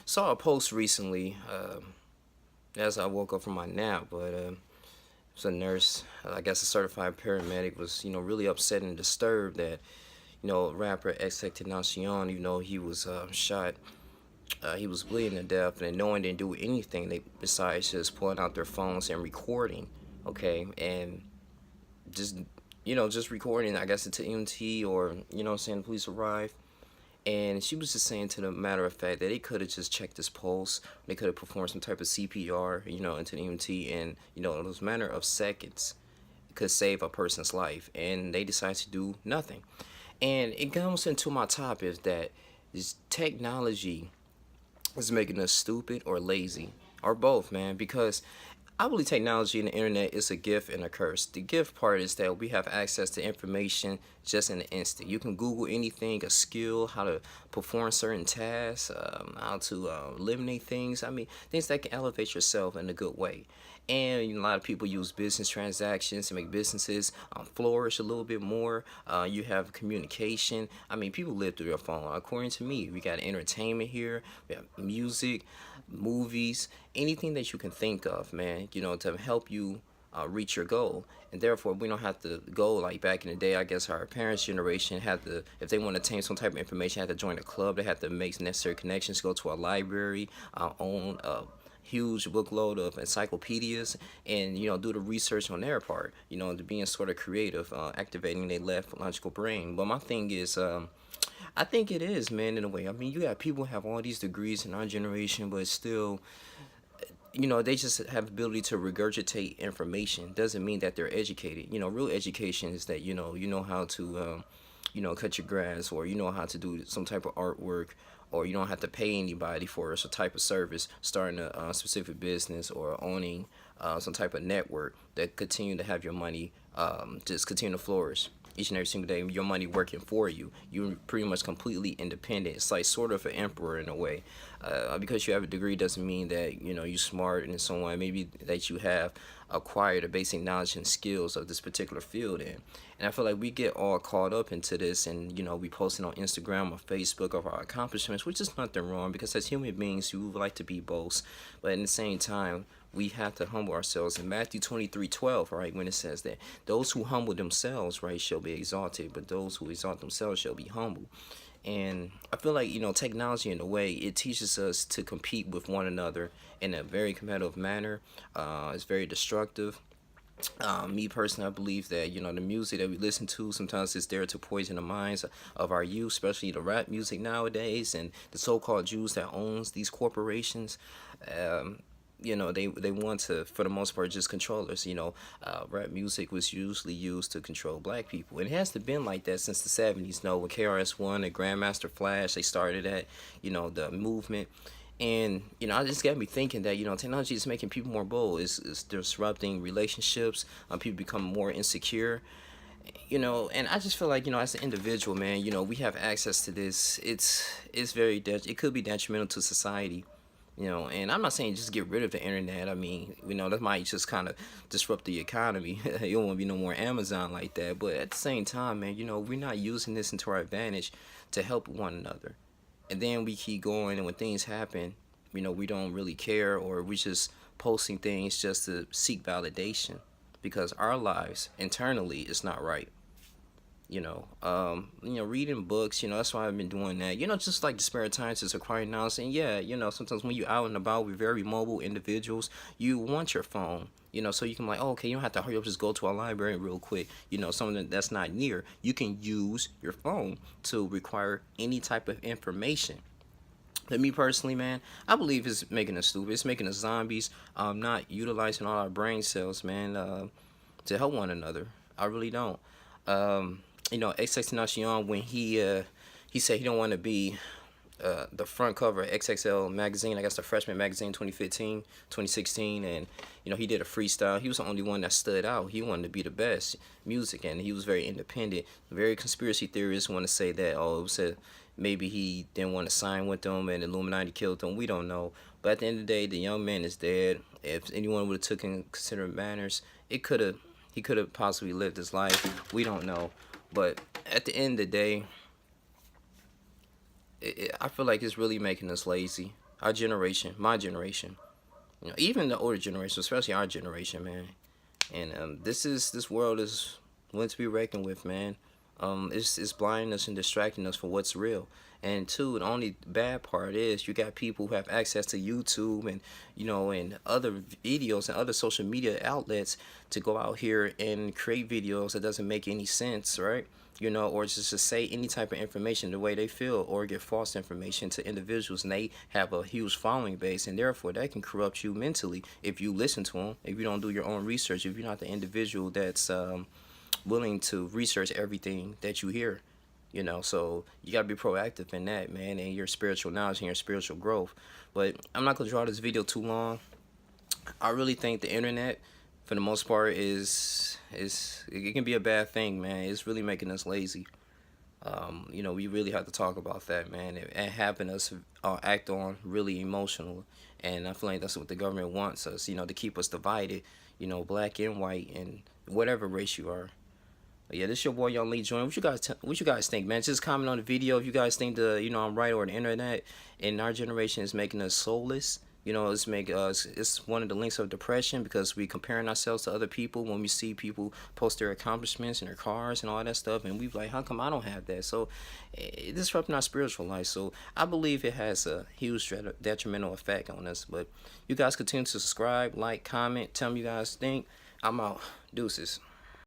Saw a post recently as I woke up from my nap, but it's a nurse, I guess a certified paramedic, was really upset and disturbed that rapper XXXTentacion, he was shot. He was bleeding to death, and no one didn't do anything besides just pulling out their phones and recording. Okay, and just just recording. I guess it's EMT, or saying the police arrived. And she was just saying, to the matter of fact, that they could have just checked his pulse. They could have performed some type of CPR, into the EMT, and in those matter of seconds, could save a person's life. And they decided to do nothing. And it comes into my topic that this technology is making us stupid or lazy, or both, man. Because I believe technology and the internet is a gift and a curse. The gift part is that we have access to information just in an instant. You can Google anything, a skill, how to perform certain tasks, how to eliminate things. I mean, things that can elevate yourself in a good way. And a lot of people use business transactions to make businesses flourish a little bit more. You have communication. I mean, people live through their phone. According to me, we got entertainment here. We have music, movies, anything that you can think of, man, to help you reach your goal. And therefore, we don't have to go like back in the day. I guess our parents' generation had to, if they want to obtain some type of information, had to join a club. They had to make necessary connections, go to a library, own a huge bookload of encyclopedias, and do the research on their part. To being sort of creative, activating their left logical brain. But my thing is, I think it is, man, in a way. I mean, you got people who have all these degrees in our generation, but still, they just have ability to regurgitate information. Doesn't mean that they're educated. Real education is that you know how to cut your grass, or how to do some type of artwork, or you don't have to pay anybody for some type of service, starting a specific business, or owning some type of network that continue to have your money just continue to flourish each and every single day. Your money working for you. You're pretty much completely independent. It's like sort of an emperor in a way. Because you have a degree doesn't mean that you're smart and so on. Maybe that you have acquired a basic knowledge and skills of this particular field in. And I feel like we get all caught up into this, and we posting on Instagram or Facebook of our accomplishments, which is nothing wrong, because as human beings we would like to be boast, but at the same time we have to humble ourselves. In Matthew 23:12, right, when it says that those who humble themselves, right, shall be exalted, but those who exalt themselves shall be humble. And I feel like technology, in a way, it teaches us to compete with one another in a very competitive manner. It's very destructive. Me personally, I believe that the music that we listen to sometimes is there to poison the minds of our youth, especially the rap music nowadays, and the so-called Jews that owns these corporations. They want to, for the most part, just control us. Rap music was usually used to control black people, and it has been like that since the 70s. With KRS-One and Grandmaster Flash, they started that, the movement. And I just got me thinking that technology is making people more bold. It's disrupting relationships. People become more insecure. And I just feel like as an individual, man, we have access to this. It's very it could be detrimental to society. And I'm not saying just get rid of the internet. I mean, that might just kind of disrupt the economy. You don't want to be no more Amazon like that. But at the same time, man, we're not using this into our advantage to help one another. And then we keep going, and when things happen, we don't really care, or we just posting things just to seek validation, because our lives internally is not right. Reading books, that's why I've been doing that. Just like the spare time, just acquiring knowledge. And yeah, sometimes when you're out and about with very mobile individuals, you want your phone, so you can like, oh, okay, you don't have to hurry up, just go to a library real quick, something that's not near. You can use your phone to require any type of information. But me personally, man, I believe it's making us stupid. It's making us zombies. Not utilizing all our brain cells, man, to help one another. I really don't. XXXTentacion, when he said he don't want to be the front cover of XXL magazine, I guess the freshman magazine 2015, 2016, and he did a freestyle. He was the only one that stood out. He wanted to be the best music, and he was very independent. Very conspiracy theorists want to say that, oh, it was maybe he didn't want to sign with them and Illuminati killed them. We don't know. But at the end of the day, the young man is dead. If anyone would have taken considerate manners, he could have possibly lived his life. We don't know. But at the end of the day, I feel like it's really making us lazy. Our generation, my generation, even the older generation, especially our generation, man. And this world is one to be reckoned with, man. It's blinding us and distracting us from what's real. And two, the only bad part is you got people who have access to YouTube and and other videos and other social media outlets to go out here and create videos that doesn't make any sense, right? Or just to say any type of information the way they feel, or get false information to individuals, and they have a huge following base, and therefore that can corrupt you mentally if you listen to them, if you don't do your own research, if you're not the individual that's willing to research everything that you hear. So you got to be proactive in that, man, and your spiritual knowledge and your spiritual growth. But I'm not gonna draw this video too long. I really think the internet, for the most part, is it can be a bad thing, man. It's really making us lazy. We really have to talk about that, man, and having us act on really emotional. And I feel like that's what the government wants us, to keep us divided, black and white, and whatever race you are. But yeah, this your boy Young Lee Join. What you guys think, man? Just comment on the video if you guys think I'm right, or the internet in our generation is making us soulless. It's one of the links of depression, because we comparing ourselves to other people when we see people post their accomplishments and their cars and all that stuff, and we like, how come I don't have that? So it's disrupting our spiritual life. So I believe it has a huge detrimental effect on us. But you guys continue to subscribe, like, comment, tell me you guys think. I'm out. Deuces.